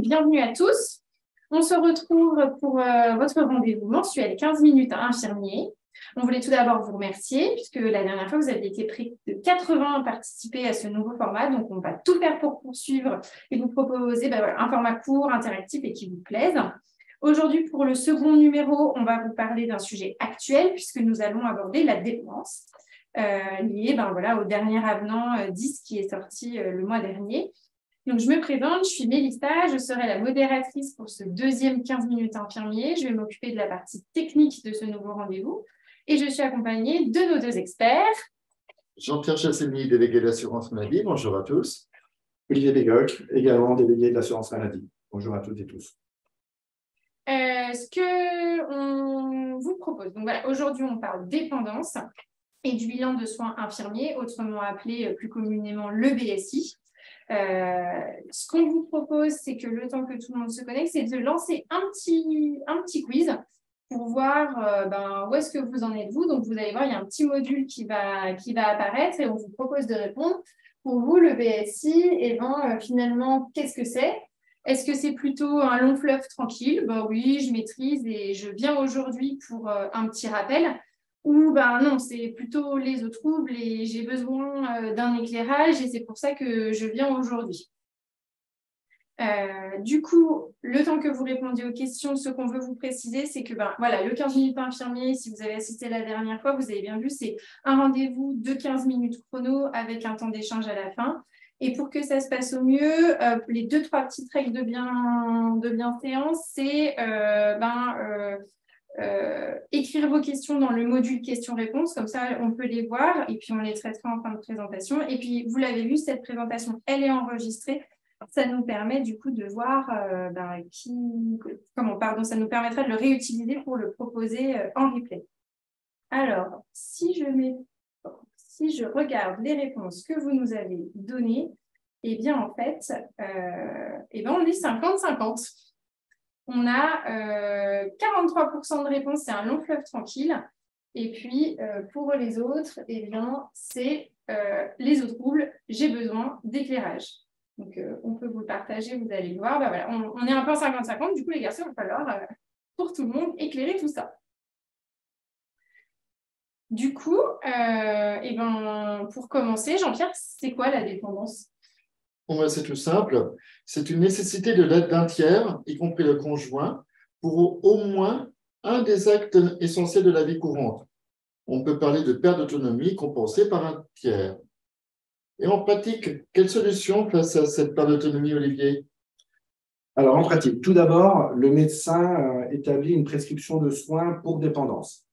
bienvenue à tous. On se retrouve pour votre rendez-vous mensuel 15 minutes à infirmier. On voulait tout d'abord vous remercier puisque la dernière fois, vous avez été près de 80 à participer à ce nouveau format. Donc, on va tout faire pour poursuivre et vous proposer un format court, interactif et qui vous plaise. Aujourd'hui, pour le second numéro, on va vous parler d'un sujet actuel puisque nous allons aborder la dépendance liée au dernier avenant 10 qui est sorti le mois dernier. Donc, je me présente, je suis Mélissa, je serai la modératrice pour ce deuxième 15 minutes infirmier. Je vais m'occuper de la partie technique de ce nouveau rendez-vous et je suis accompagnée de nos deux experts. Jean-Pierre Chassigny, délégué de l'assurance maladie, bonjour à tous. Olivier Bégoc, également délégué de l'assurance maladie. Bonjour à toutes et tous. Ce qu'on vous propose, donc voilà, aujourd'hui on parle dépendance et du bilan de soins infirmiers, autrement appelé plus communément le BSI. Ce qu'on vous propose, c'est que le temps que tout le monde se connecte, c'est de lancer un petit quiz pour voir où est-ce que vous en êtes vous. Donc, vous allez voir, il y a un petit module qui va apparaître et on vous propose de répondre. Pour vous, le BSI, finalement, qu'est-ce que c'est? Est-ce que c'est plutôt un long fleuve tranquille? Oui, je maîtrise et je viens aujourd'hui pour un petit rappel. Ou non, c'est plutôt les eaux troubles et j'ai besoin d'un éclairage et c'est pour ça que je viens aujourd'hui. Du coup, le temps que vous répondiez aux questions, ce qu'on veut vous préciser, c'est que le 15 minutes infirmier, si vous avez assisté la dernière fois, vous avez bien vu, c'est un rendez-vous de 15 minutes chrono avec un temps d'échange à la fin. Et pour que ça se passe au mieux, les 2-3 petites règles de bienséance, c'est écrire vos questions dans le module questions-réponses, comme ça on peut les voir et puis on les traitera en fin de présentation. Et puis vous l'avez vu, cette présentation, elle est enregistrée. Ça nous permet du coup de voir ça nous permettra de le réutiliser pour le proposer en replay. Alors, si je regarde les réponses que vous nous avez données, eh bien en fait, on est 50-50. On a 43% de réponses, c'est un long fleuve tranquille. Et puis, pour les autres, c'est les eaux troubles, j'ai besoin d'éclairage. Donc, on peut vous le partager, vous allez le voir. On est un peu en 50-50. Du coup, les garçons, il va falloir, pour tout le monde, éclairer tout ça. Du coup, pour commencer, Jean-Pierre, c'est quoi la dépendance? C'est tout simple. C'est une nécessité de l'aide d'un tiers, y compris le conjoint, pour au moins un des actes essentiels de la vie courante. On peut parler de perte d'autonomie compensée par un tiers. Et en pratique, quelle solution face à cette perte d'autonomie, Olivier? Alors, en pratique, tout d'abord, le médecin établit une prescription de soins pour dépendance.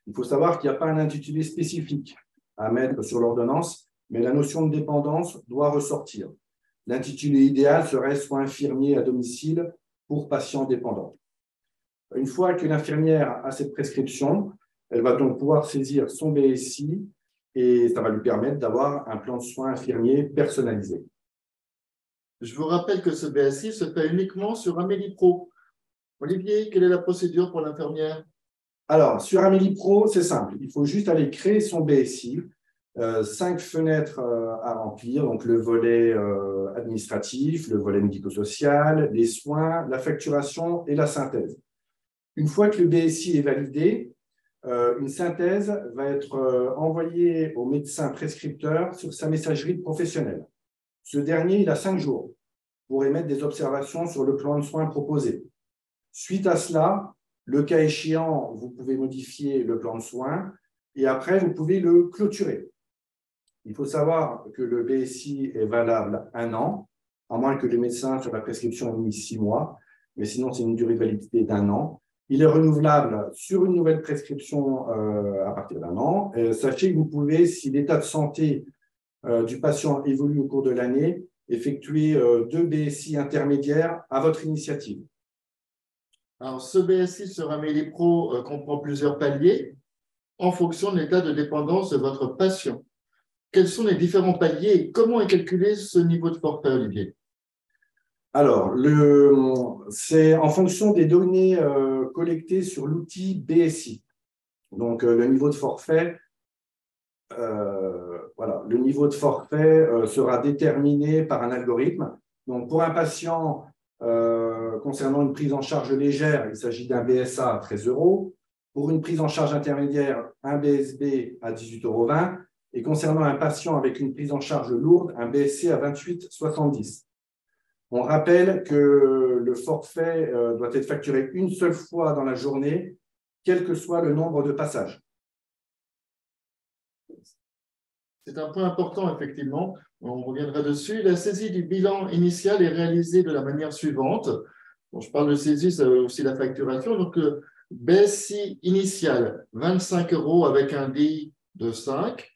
Il faut savoir qu'il n'y a pas un intitulé spécifique à mettre sur l'ordonnance, mais la notion de dépendance doit ressortir. L'intitulé idéal serait soins infirmiers à domicile pour patients dépendants. Une fois que l'infirmière a cette prescription, elle va donc pouvoir saisir son BSI et ça va lui permettre d'avoir un plan de soins infirmiers personnalisé. Je vous rappelle que ce BSI se fait uniquement sur Amélie Pro. Olivier, quelle est la procédure pour l'infirmière? Alors, sur Amélie Pro, c'est simple. Il faut juste aller créer son BSI. 5 fenêtres à remplir, donc le volet administratif, le volet médico-social, les soins, la facturation et la synthèse. Une fois que le BSI est validé, une synthèse va être envoyée au médecin prescripteur sur sa messagerie professionnelle. Ce dernier, il a 5 jours pour émettre des observations sur le plan de soins proposé. Suite à cela, le cas échéant, vous pouvez modifier le plan de soins et après, vous pouvez le clôturer. Il faut savoir que le BSI est valable 1 an, à moins que le médecin sur la prescription ait mis 6 mois, mais sinon, c'est une durée de validité d'1 an. Il est renouvelable sur une nouvelle prescription à partir d'1 an. Sachez que vous pouvez, si l'état de santé du patient évolue au cours de l'année, effectuer 2 BSI intermédiaires à votre initiative. Alors, ce BSI sur Amélie Pro comprend plusieurs paliers en fonction de l'état de dépendance de votre patient. Quels sont les différents paliers et comment est calculé ce niveau de forfait, Olivier? Alors, c'est en fonction des données collectées sur l'outil BSI. Donc, le niveau de forfait, le niveau de forfait sera déterminé par un algorithme. Donc, pour un patient concernant une prise en charge légère, il s'agit d'un BSA à 13 €. Pour une prise en charge intermédiaire, un BSB à 18,20 €. Et concernant un patient avec une prise en charge lourde, un BSC à 28,70 €. On rappelle que le forfait doit être facturé une seule fois dans la journée, quel que soit le nombre de passages. C'est un point important, effectivement. On reviendra dessus. La saisie du bilan initial est réalisée de la manière suivante. Bon, je parle de saisie, ça veut aussi la facturation. Donc, BSI initial, 25 € avec un DI de 5.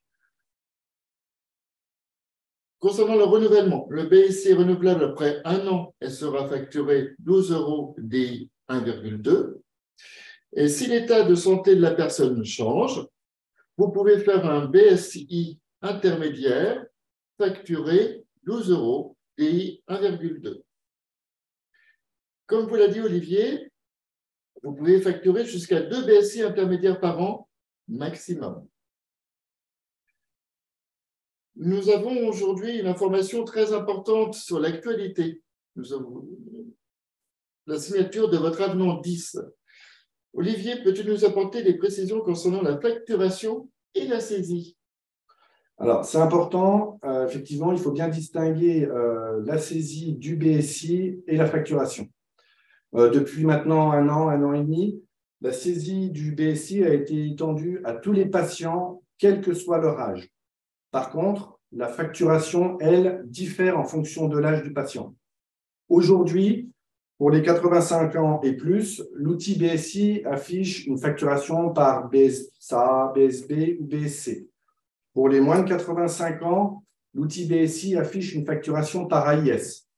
Concernant le renouvellement, le BSI renouvelable après 1 an, elle sera facturée 12 € DI 1,2. Et si l'état de santé de la personne change, vous pouvez faire un BSI intermédiaire facturé 12 € DI 1,2. Comme vous l'a dit Olivier, vous pouvez facturer jusqu'à 2 BSI intermédiaires par an maximum. Nous avons aujourd'hui une information très importante sur l'actualité. Nous avons la signature de votre avenant 10. Olivier, peux-tu nous apporter des précisions concernant la facturation et la saisie? Alors, c'est important. Effectivement, il faut bien distinguer la saisie du BSI et la facturation. Depuis maintenant un an et demi, la saisie du BSI a été étendue à tous les patients, quel que soit leur âge. Par contre, la facturation, elle, diffère en fonction de l'âge du patient. Aujourd'hui, pour les 85 ans et plus, l'outil BSI affiche une facturation par BSA, BSB ou BSC. Pour les moins de 85 ans, l'outil BSI affiche une facturation par AIS.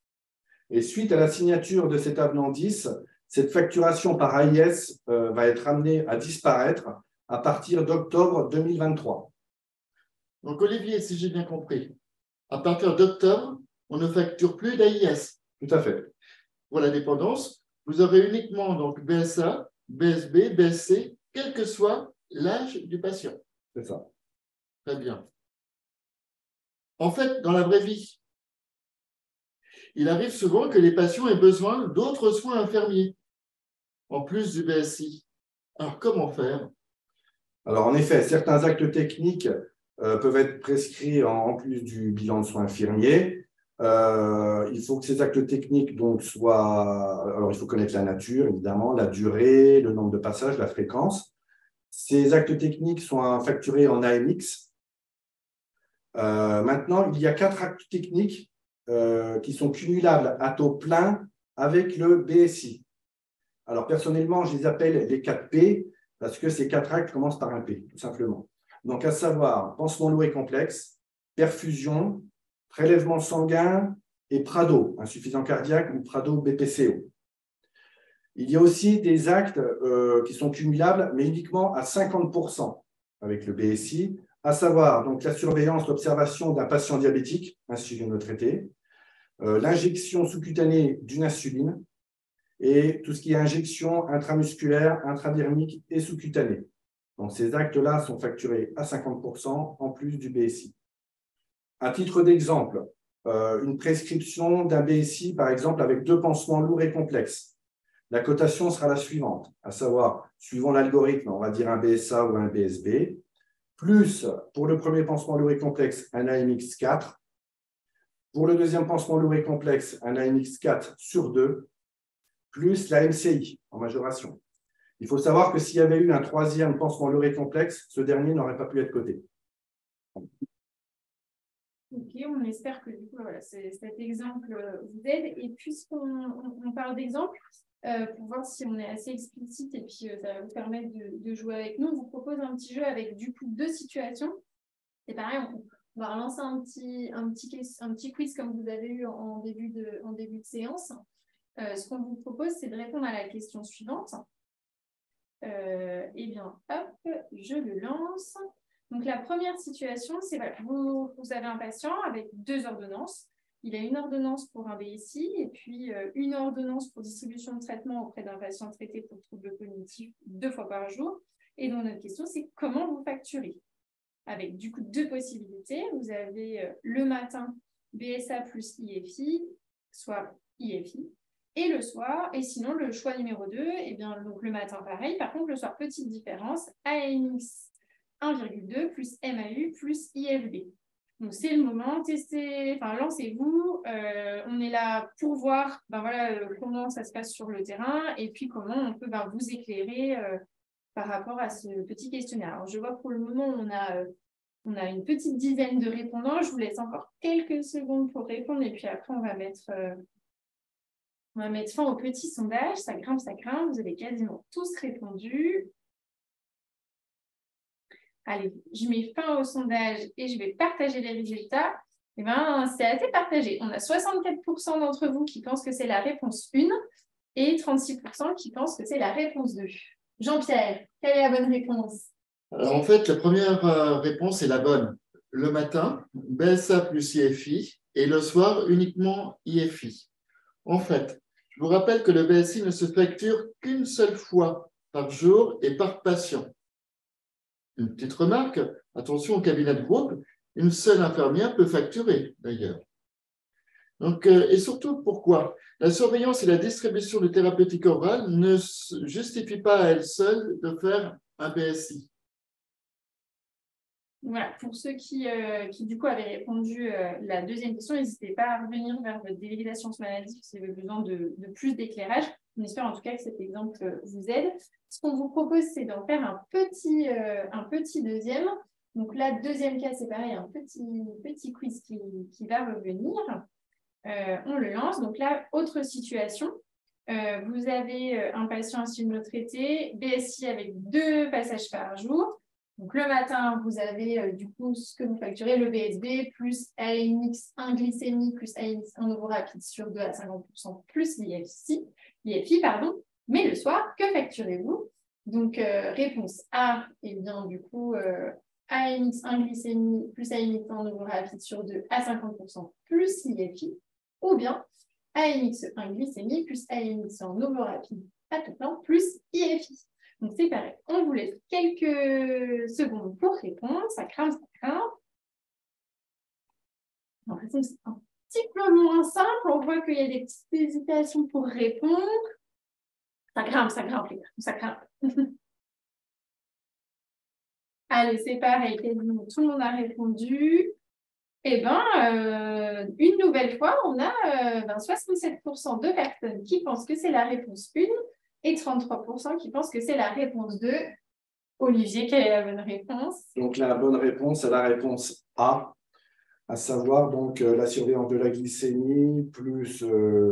Et suite à la signature de cet avenant 10, cette facturation par AIS va être amenée à disparaître à partir d'octobre 2023. Donc, Olivier, si j'ai bien compris, à partir d'octobre, on ne facture plus d'AIS. Tout à fait. Pour la dépendance, vous aurez uniquement donc BSA, BSB, BSC, quel que soit l'âge du patient. C'est ça. Très bien. En fait, dans la vraie vie, il arrive souvent que les patients aient besoin d'autres soins infirmiers, en plus du BSI. Alors, comment faire? Alors, en effet, certains actes techniques peuvent être prescrits en plus du bilan de soins infirmiers. Il faut que ces actes techniques donc, soient… Alors, il faut connaître la nature, évidemment, la durée, le nombre de passages, la fréquence. Ces actes techniques sont facturés en AMX. Maintenant, il y a 4 actes techniques qui sont cumulables à taux plein avec le BSI. Alors, personnellement, je les appelle les 4 P parce que ces 4 actes commencent par un P, tout simplement. Donc, à savoir, pansement lourd et complexe, perfusion, prélèvement sanguin et PRADO, insuffisant cardiaque ou PRADO BPCO. Il y a aussi des actes qui sont cumulables, mais uniquement à 50% avec le BSI, à savoir donc, la surveillance, l'observation d'un patient diabétique, insulinotraité, l'injection sous-cutanée d'une insuline et tout ce qui est injection intramusculaire, intradermique et sous-cutanée. Donc, ces actes-là sont facturés à 50% en plus du BSI. À titre d'exemple, une prescription d'un BSI, par exemple, avec 2 pansements lourds et complexes. La cotation sera la suivante, à savoir, suivant l'algorithme, on va dire un BSA ou un BSB, plus pour le premier pansement lourd et complexe, un AMX4, pour le deuxième pansement lourd et complexe, un AMX4 sur 2, plus la MCI en majoration. Il faut savoir que s'il y avait eu un 3e pansement lourd et complexe, ce dernier n'aurait pas pu être coté. Ok, on espère que du coup, voilà, cet exemple vous aide. Et puisqu'on parle d'exemple, pour voir si on est assez explicite et puis ça va vous permettre de jouer avec nous, on vous propose un petit jeu avec du coup 2 situations. C'est pareil, on va relancer un petit quiz comme vous avez eu en début de séance. Ce qu'on vous propose, c'est de répondre à la question suivante. Eh bien, hop, je le lance. Donc, la première situation, c'est voilà, vous avez un patient avec 2 ordonnances. Il a une ordonnance pour un BSI et puis une ordonnance pour distribution de traitement auprès d'un patient traité pour troubles cognitifs 2 fois par jour. Et donc, notre question, c'est comment vous facturez? Avec du coup 2 possibilités. Vous avez le matin BSA plus IFI, soit IFI. et le soir. Et sinon, le choix numéro 2, eh bien, donc le matin, pareil. Par contre, le soir, petite différence, AMX 1,2 plus MAU plus IFB. Donc, c'est le moment, testez, enfin, lancez-vous. On est là pour voir comment ça se passe sur le terrain et puis comment on peut vous éclairer par rapport à ce petit questionnaire. Alors, je vois que pour le moment, on a une petite dizaine de répondants. Je vous laisse encore quelques secondes pour répondre et puis après, on va mettre fin au petit sondage. Ça grimpe, ça grimpe. Vous avez quasiment tous répondu. Allez, je mets fin au sondage et je vais partager les résultats. Eh bien, c'est assez partagé. On a 64% d'entre vous qui pensent que c'est la réponse 1 et 36% qui pensent que c'est la réponse 2. Jean-Pierre, quelle est la bonne réponse? Alors, en fait, la première réponse est la bonne. Le matin, BSA plus IFI et le soir, uniquement IFI. En fait, je vous rappelle que le BSI ne se facture qu'une seule fois par jour et par patient. Une petite remarque, attention au cabinet de groupe, une seule infirmière peut facturer d'ailleurs. Donc, et surtout, pourquoi? La surveillance et la distribution de thérapeutique orale ne justifient pas à elles seules de faire un BSI. Voilà, pour ceux qui du coup avaient répondu la deuxième question, n'hésitez pas à revenir vers votre délégué d'assurance maladie si vous avez besoin de plus d'éclairage. On espère en tout cas que cet exemple vous aide. Ce qu'on vous propose, c'est d'en faire un petit deuxième. Donc là, deuxième cas, c'est pareil, un petit quiz qui va revenir. On le lance. Donc là, autre situation. Vous avez un patient insulino traité, BSI avec 2 passages par jour. Donc, le matin, vous avez du coup ce que vous facturez, le BSB, plus AMX 1 glycémie, plus AMX 1 novorapide sur 2 à 50%, plus l'IFI. Mais le soir, que facturez-vous? Donc, réponse A, et bien du coup, AMX 1 glycémie, plus AMX 1 novorapide sur 2 à 50%, plus l'IFI. Ou bien AMX 1 glycémie, plus AMX 1 novorapide à tout plein, plus IFI. Donc, c'est pareil. On vous laisse quelques secondes pour répondre. Ça crame, ça crame. En fait, c'est un petit peu moins simple. On voit qu'il y a des petites hésitations pour répondre. Ça grimpe, les gars. Ça grimpe. Allez, c'est pareil. Quasiment tout le monde a répondu. Eh bien, une nouvelle fois, on a 67% de personnes qui pensent que c'est la réponse 1 et 33% qui pensent que c'est la réponse 2. Olivier, quelle est la bonne réponse? Donc, la bonne réponse est la réponse A, à savoir donc la surveillance de la glycémie plus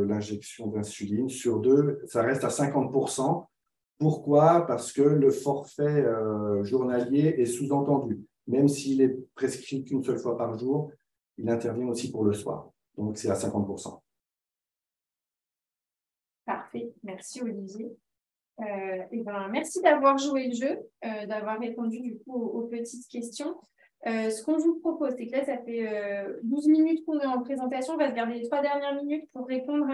l'injection d'insuline sur 2, ça reste à 50%. Pourquoi? Parce que le forfait journalier est sous-entendu. Même s'il est prescrit qu'une seule fois par jour, il intervient aussi pour le soir. Donc, c'est à 50%. Parfait, merci Olivier. Merci d'avoir joué le jeu, d'avoir répondu du coup aux petites questions. Ce qu'on vous propose, c'est que là, ça fait 12 minutes qu'on est en présentation. On va se garder les 3 dernières minutes pour répondre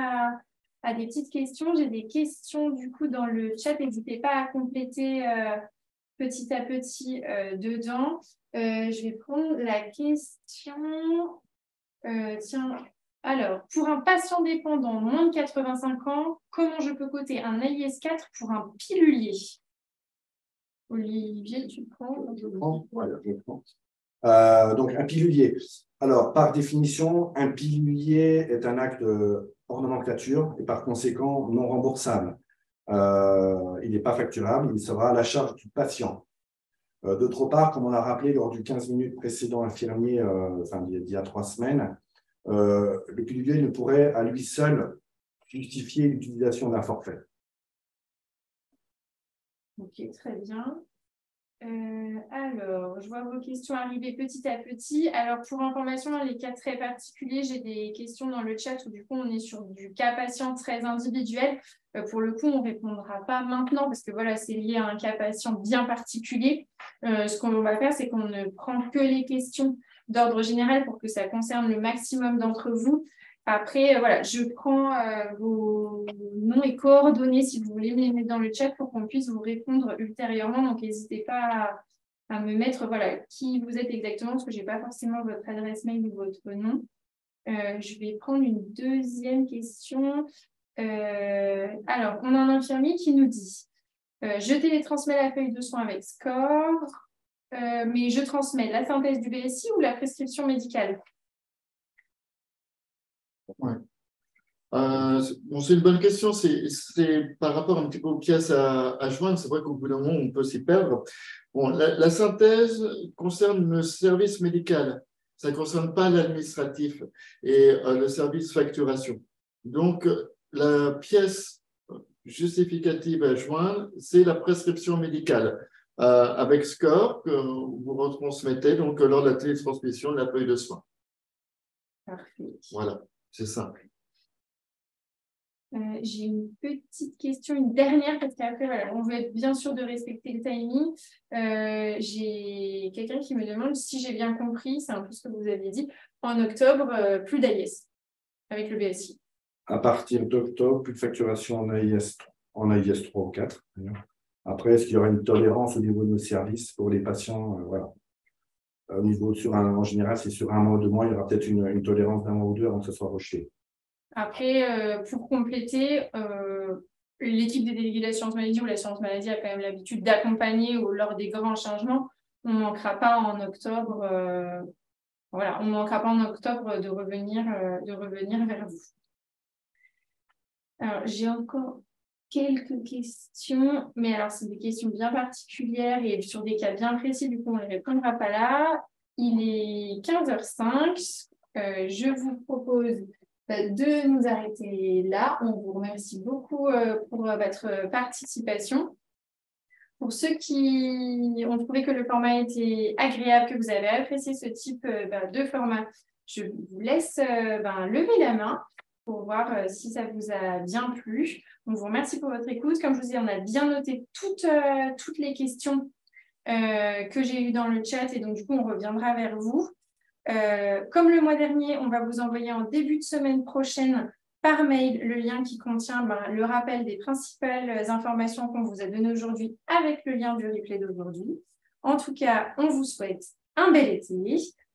à des petites questions. J'ai des questions du coup dans le chat. N'hésitez pas à compléter petit à petit dedans. Je vais prendre la question. Tiens. Alors, pour un patient dépendant moins de 85 ans, comment je peux coter un AIS4 pour un pilulier? Olivier, tu prends? Je prends. Donc, un pilulier. Alors, par définition, un pilulier est un acte de ornementation et par conséquent non remboursable. Il n'est pas facturable, il sera à la charge du patient. D'autre part, comme on l'a rappelé lors du 15 minutes précédent infirmier, il y a 3 semaines, le pilulier ne pourrait à lui seul justifier l'utilisation d'un forfait. Ok, très bien. Alors, je vois vos questions arriver petit à petit. Alors, pour information, dans les cas très particuliers, j'ai des questions dans le chat où du coup, on est sur du cas patient très individuel. Pour le coup, on ne répondra pas maintenant parce que voilà, c'est lié à un cas patient bien particulier. Ce qu'on va faire, c'est qu'on ne prend que les questions d'ordre général pour que ça concerne le maximum d'entre vous. Après, voilà, je prends vos noms et coordonnées si vous voulez me les mettre dans le chat pour qu'on puisse vous répondre ultérieurement. Donc, n'hésitez pas à me mettre voilà, qui vous êtes exactement parce que je n'ai pas forcément votre adresse mail ou votre nom. Je vais prendre une deuxième question. Alors, on a un infirmier qui nous dit je télétransmets la feuille de soins avec score, mais je transmets la synthèse du BSI ou la prescription médicale? Ouais. Bon, c'est une bonne question. C'est par rapport un petit peu aux pièces à joindre. C'est vrai qu'au bout d'un moment, on peut s'y perdre. Bon, la synthèse concerne le service médical. Ça ne concerne pas l'administratif et le service facturation. Donc, la pièce justificative à joindre, c'est la prescription médicale avec score que vous retransmettez donc, lors de la télétransmission de la feuille de soins. Parfait. Voilà, c'est simple. J'ai une petite question, une dernière, parce qu'après, voilà, on veut être bien sûr de respecter le timing. J'ai quelqu'un qui me demande si j'ai bien compris, c'est un peu ce que vous aviez dit, en octobre, plus d'AIS avec le BSI. À partir d'octobre, plus de facturation en AIS 3 ou 4. Après, est-ce qu'il y aura une tolérance au niveau de nos services pour les patients? Voilà. Au niveau, en général, c'est sur 1 mois ou 2 mois, il y aura peut-être une tolérance d'1 mois ou 2 avant que ce soit rejeté. Après, pour compléter, l'équipe des délégués d'assurance maladie ou l'assurance maladie a quand même l'habitude d'accompagner lors des grands changements. On ne manquera pas en octobre, voilà, on manquera pas en octobre de revenir vers vous. Alors, j'ai encore quelques questions, mais alors c'est des questions bien particulières et sur des cas bien précis, du coup on ne les répondra pas là. Il est 15h05, je vous propose de nous arrêter là. On vous remercie beaucoup pour votre participation. Pour ceux qui ont trouvé que le format était agréable, que vous avez apprécié ce type de format, je vous laisse lever la main pour voir si ça vous a bien plu. On vous remercie pour votre écoute. Comme je vous dis, on a bien noté toutes les questions que j'ai eues dans le chat et donc du coup, on reviendra vers vous. Comme le mois dernier, on va vous envoyer en début de semaine prochaine par mail le lien qui contient le rappel des principales informations qu'on vous a données aujourd'hui avec le lien du replay d'aujourd'hui. En tout cas, on vous souhaite un bel été,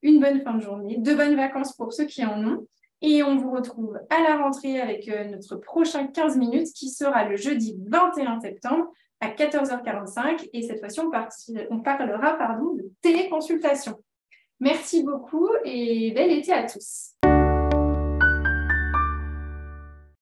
une bonne fin de journée, de bonnes vacances pour ceux qui en ont. Et on vous retrouve à la rentrée avec notre prochain 15 minutes qui sera le jeudi 21 septembre à 14h45. Et cette fois-ci, on parlera de téléconsultation. Merci beaucoup et bel été à tous.